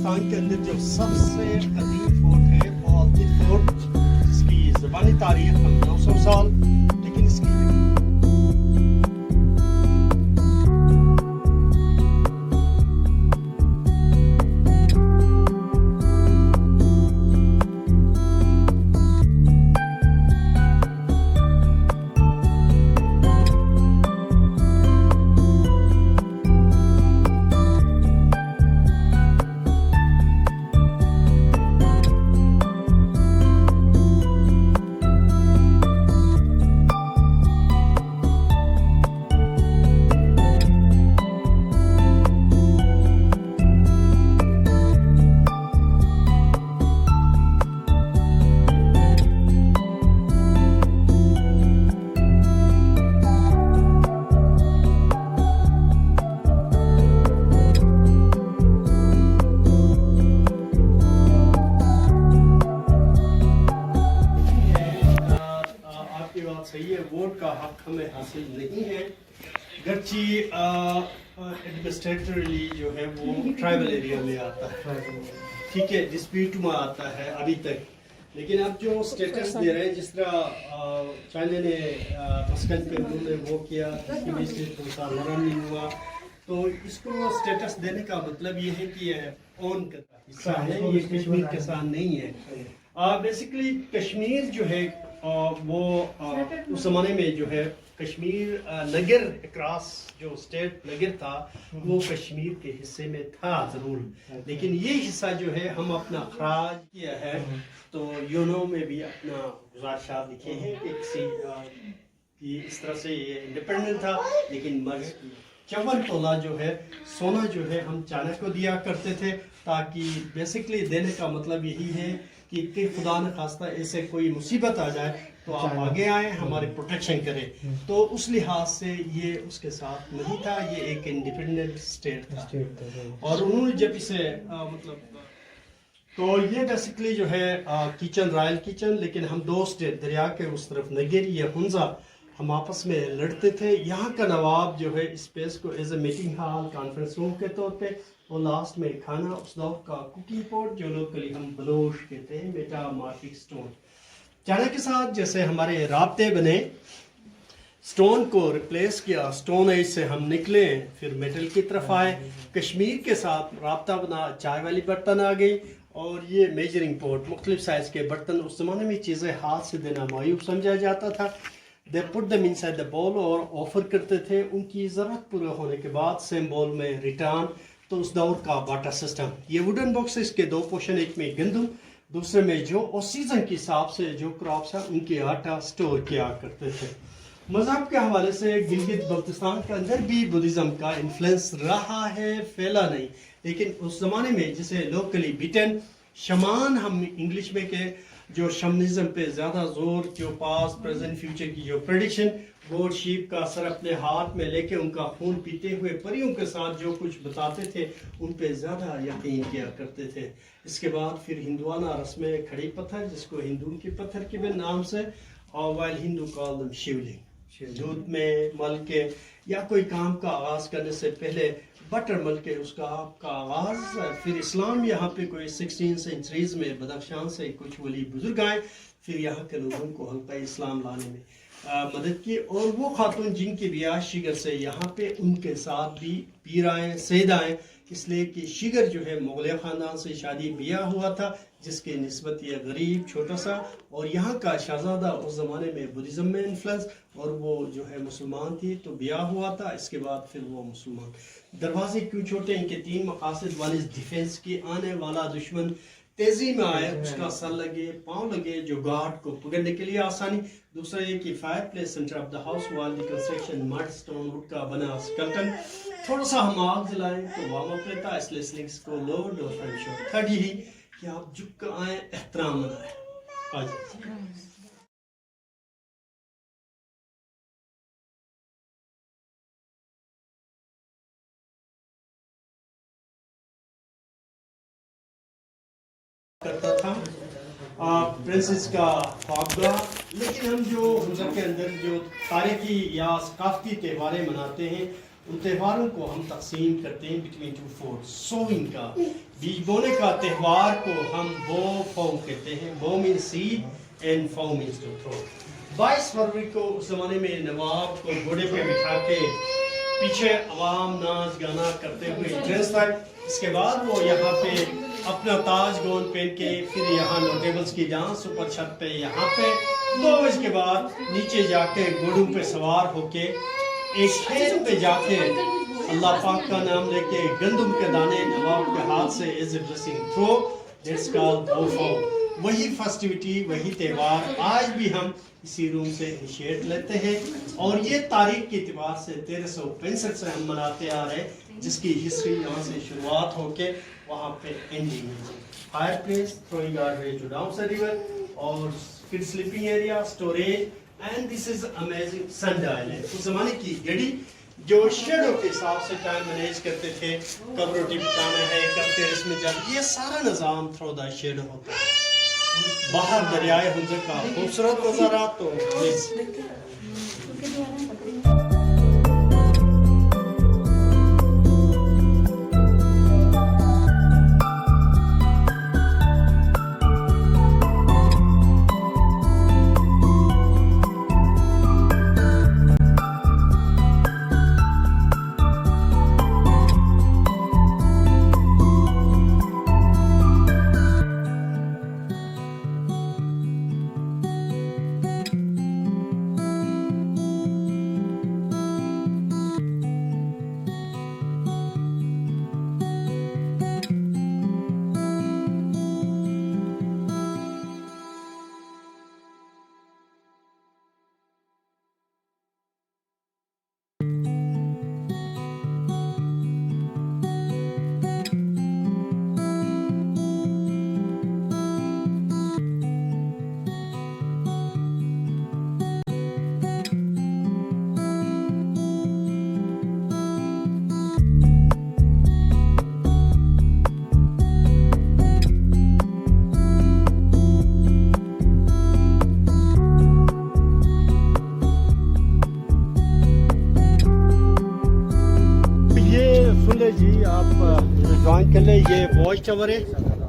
بلوچستان کے اندر جو سب سے قدیم فورٹ ہے وہ الطف فورٹ، جس کی زبانی تاریخ 900 سال، لیکن اس کی صحیح ہے، ووٹ کا حق ہمیں حاصل نہیں ہے، گرچہ ایڈمنسٹریٹرلی جو ہے وہ ٹرائبل ایریا میں آتا ہے، ٹھیک ہے، ڈسپیوٹ میں آتا ہے ابھی تک، لیکن اب جو سٹیٹس دے رہے ہیں، جس طرح چائنا نے مسکن پہ انہوں نے وہ کیا، اس کی وجہ سے تھوڑا سا نرم نہیں ہوا، تو اس کو سٹیٹس دینے کا مطلب یہ ہے کہ یہ اون کا حصہ ہے، یہ کشمیر کے ساتھ نہیں ہے۔ بیسیکلی کشمیر جو ہے وہ اس زمانے میں جو ہے کشمیر نگر اکراس جو اسٹیٹ نگر تھا وہ کشمیر کے حصے میں تھا ضرور، لیکن یہ حصہ جو ہے ہم اپنا اخراج کیا ہے، تو یونو میں بھی اپنا گزارشات لکھے ہیں کہ کسی اس طرح سے یہ انڈیپینڈنٹ تھا، لیکن مرض کی 54 تولہ جو ہے سونا جو ہے ہم چائنا کو دیا کرتے تھے، تاکہ بیسکلی دینے کا مطلب یہی ہے کہ خدا نہ خواستہ ایسے کوئی مصیبت آ جائے تو آپ آگے آئیں، ہماری پروٹیکشن کریں، تو اس لحاظ سے یہ اس کے ساتھ نہیں تھا، یہ ایک انڈیپینڈنٹ اسٹیٹ تھا، اور انہوں نے جب اسے مطلب تو یہ بیسکلی جو ہے کچن رائل کچن، لیکن ہم دو اسٹیٹ دریا کے اس طرف نگری یا ہنزا ہم آپس میں لڑتے تھے، یہاں کا نواب جو ہے اس پیس کو as a meeting hall conference room کے طور پہ، اور لاسٹ میں کھانا اس دور کا کوکنگ پوٹ جو لوکلی ہم بلوش کہتے ہیں، میٹا مارفک سٹون۔ چائنا کے ساتھ جیسے ہمارے رابطے بنے، سٹون کو ریپلیس کیا، سٹون ایج سے ہم نکلے پھر میٹل کی طرف آئے، کشمیر کے ساتھ رابطہ بنا، چائے والی برتن آ گئی، اور یہ میجرنگ پوٹ مختلف سائز کے برتن، اس زمانے میں چیزیں ہاتھ سے دینا معیوب سمجھا جاتا تھا، دے پٹ دم انسائڈ دا بول اور آفر کرتے تھے، ان کی ضرورت پورا ہونے کے بعد سیم بول میں ریٹرن، تو اس دور کا باٹا سسٹم۔ یہ ووڈن باکس اس کے دو پورشن، ایک میں گندم، دوسرے میں جو اور سیزن کے حساب سے جو کراپس ہیں ان کے آٹا سٹور کیا کرتے تھے۔ مذہب کے حوالے سے گلگت بلتستان کے اندر بھی بدھزم کا انفلوئنس رہا ہے، پھیلا نہیں، لیکن اس زمانے میں جسے لوکلی بیٹن شمان ہم انگلش میں کہ جو شمنزم پہ زیادہ زور، جو پاس پریزنٹ فیوچر کی جو پریڈکشن، گوڈ شیپ کا سر اپنے ہاتھ میں لے کے ان کا خون پیتے ہوئے پریوں کے ساتھ جو کچھ بتاتے تھے ان پہ زیادہ یقین کیا کرتے تھے۔ اس کے بعد پھر ہندوانہ رسم کھڑی پتھر، جس کو ہندو کے پتھر کے بھی نام سے، اور وائل ہندو کال دم شیولنگ، دودھ میں مل کے یا کوئی کام کا آغاز کرنے سے پہلے بٹر مل کے اس کا آپ کا آغاز، پھر اسلام یہاں پہ کوئی 16 سینچریز میں بدخشان سے کچھ ولی بزرگ آئے، پھر یہاں کے لوگوں کو حلقہ اسلام لانے میں مدد کی، اور وہ خاتون جن کی بیاہ شیگر سے یہاں پہ ان کے ساتھ بھی پیر آئے، سید آئے، اس لیے کہ شیگر جو ہے مغلیہ خاندان سے شادی بیاہ ہوا تھا، جس کے نسبت یہ غریب چھوٹا سا، اور یہاں کا شہزادہ اس زمانے میں بدھزم میں انفلوئنس، اور وہ جو ہے مسلمان تھی تو بیاہ ہوا تھا، اس کے بعد پھر وہ مسلمان۔ دروازے کیوں چھوٹے ہیں کہ 3 مقاصد، ون از ڈیفینس کی، آنے والا دشمن تیزی میں آئے اس کا سر لگے، پاؤں لگے، جو گارڈ کو پکڑنے کے لیے آسانی، دوسرا یہ کہ fireplace centre of the house wall the construction mud stone wood کا بنا اسکلٹن، تھوڑا سا ہم آگ جلائیں تو وارم اپ لیتا، اس لیے سلنگس کو لوڈ اور فرنٹ شاٹ۔ تھرڈ یہی کہ آپ جھک کر آئیں، احترام منائیں۔ کرتا تھا پرنسس کا خوابگاہ، لیکن ہم جو حضر کے اندر جو تاریخی یا ثقافتی تہواریں مناتے ہیں उन त्योहारों को हम तकसीम करते हैं बिटवीन टू फोर्ट। सोइंग का, बीज बोने का त्यौहार को हम बो फॉर्म कहते हैं। बो mean seed and form means to throw. 22 फरवरी को उस ज़माने में नवाब को घोड़े पे बिठा के पीछे अवाम नाच गाना करते हुए ड्रेस तक, इसके बाद वो यहाँ पे अपना ताज गोंद पहन के फिर यहाँ नोटेबल्स की डांस ऊपर छत पे, यहाँ पे 2 बजे के बाद नीचे जाके घोड़ों पे सवार होके एक खेत पे जाके अल्लाह पाक का नाम लेके गंदम के दाने नवाब के हाथ से as a blessing throw, that's called बोफो। वही फेस्टिविटी, वही त्यौहार आज भी हम इसी रूम से इनिशिएट लेते हैं और ये तारीख के एतबार से 1365 से हम मनाते आ रहे हैं, जिसकी हिस्ट्री यहाँ से शुरुआत होके वहाँ पे एंडिंग है। Fireplace, throwing our way to down the river और फिर sleeping area, storage and this is amazing sundial है। उस जमाने की घड़ी जो शेडो के हिसाब से टाइम मैनेज करते थे, कब रोटी पकाना है, कब टेरेस में जाना, ये सारा निज़ाम थ्रो द शेडो होता है। बाहर दरियाए हुंजर का खूबसूरत नज़ारा तो जी आप ज्वाइन कर ले। ये वॉच टावर है,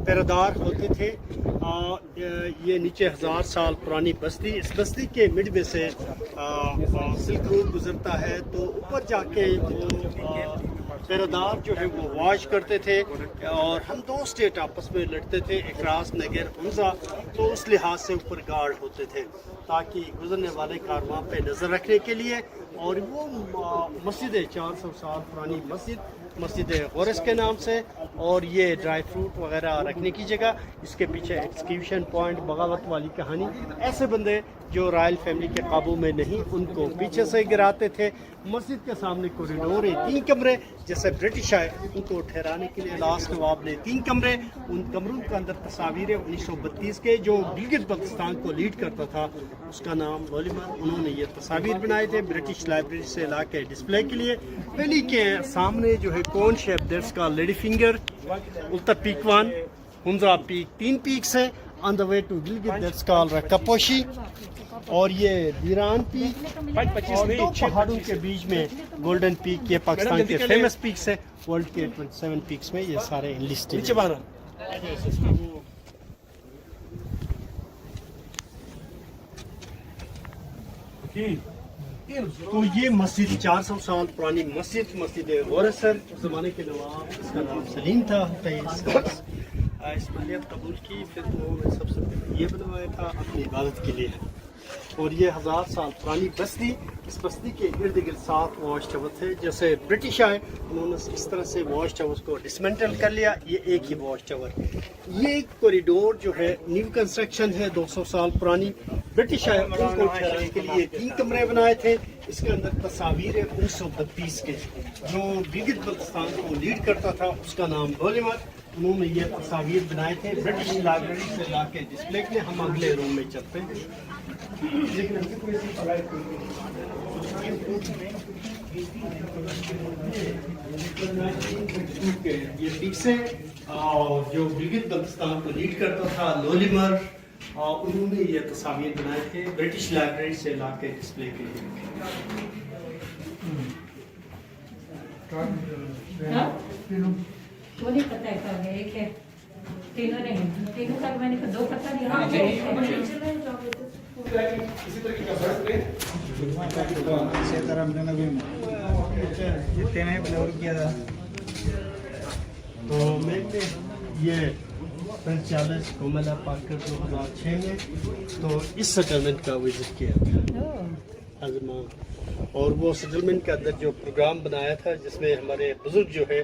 पैरादार होते थे। ये नीचे 1000 साल पुरानी बस्ती, इस बस्ती के मिड में से सिल्क रोड गुजरता है, तो ऊपर जाके वो पैरादार जो है वो वॉच करते थे और हम 2 स्टेट आपस में लड़ते थे, एकरास नगर हमजा, तो उस लिहाज से ऊपर गार्ड होते थे ताकि गुजरने वाले कारवां पे नज़र रखने के लिए। और वो मस्जिद है 400 साल पुरानी मस्जिद गौरस के नाम से, और ये ड्राई फ्रूट वगैरह रखने की जगह, इसके पीछे एक्सक्यूशन पॉइंट, बगावत वाली कहानी। ऐसे बंदे जो रॉयल फैमिली के काबू में नहीं, उनको पीछे से गिराते थे। मस्जिद के सामने कॉरिडोर है, 3 कमरे, जैसे ब्रिटिश आए उनको ठहराने के लिए लास्ट नवाब ने 3 कमरे, उन कमरों के अंदर तस्वीर 1932 के जो गिलगित बल्तिस्तान को लीड करता था, उसका नाम लोलिमर, उन्होंने ये तस्वीर बनाए थे ब्रिटिश लाइब्रेरी से ला के डिस्प्ले के लिए। वैली के सामने जो है कौन शेप, दैट्स का लेडी फिंगर, उल्टा पीक 1, हुंजा पीक, 3 पीक्स है on the way to Gilgit, that's called Rakaposhi. और ये दीरान पीक और 2 पहाड़ों के बीच में गोल्डन पीक, ये पाकिस्तान के फेमस पीक्स है। वर्ल्ड के 27 पीक्स में ये सारे लिस्टेड हैं। तो ये मस्जिद 400 साल पुरानी मस्जिद गौरस है। उस ज़माने के नवाब, इसका नाम सलीम था, इस मलियत कबूल की, फिर उन्होंने सबसे पहले ये बनवाया था अपनी इबादत के लिए। और ये 1000 साल पुरानी बस्ती, इस बस्ती के इर्द गिर्द 7 वॉच टावर थे। जैसे ब्रिटिश आए उन्होंने इस तरह से वॉच टावर्स को डिसमेंटल कर लिया, ये एक ही वॉच टावर। ये कॉरिडोर जो है न्यू कंस्ट्रक्शन है, 200 साल पुरानी। ब्रिटिश आए उनको ठहराने के लिए 3 कमरे बनाए थे। इसके अंदर तस्वीर है 1932 के, जो गिलगित बल्तिस्तान को लीड करता था, उसका नाम लोलिमर, उन्होंने ये तस्वीर बनाए थे ब्रिटिश लाइब्रेरी से ला के डिस्प्ले के लिए। हम अगले रूम में चलते हैं। ये पिक्स है जो गिलगित बल्तिस्तान को लीड करता था, लोलिमर, उन्होंने ये तस्वीर बनाए थे ब्रिटिश लाइब्रेरी से ला के डिस्प्ले के लिए। हाँ? वो नहीं पता है कब है, एक है, तीनों नहीं है, तीनों का मैंने दो पता नहीं, हाँ एक है। तो मैंने ये फ्रेंच चार्ल्स कोमला पार्कर 2006 में तो इस सेटलमेंट का विजिट किया था आजमा, और वो सेटलमेंट के अंदर जो प्रोग्राम बनाया था जिसमें हमारे बुजुर्ग जो है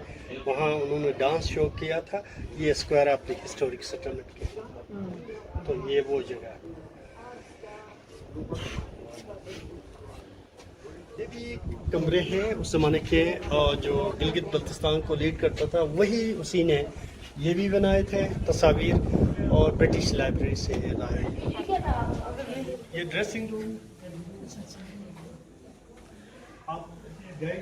वहाँ उन्होंने डांस शो किया था, ये square of the historic settlement के, तो ये वो जगह है। ये भी कमरे हैं उस ज़माने के, और जो गिलगित बल्तिस्तान को लीड करता था वही उसी ने ये भी बनाए थे तस्वीर, और ब्रिटिश लाइब्रेरी से लाए। ये ड्रेसिंग रूम आप गए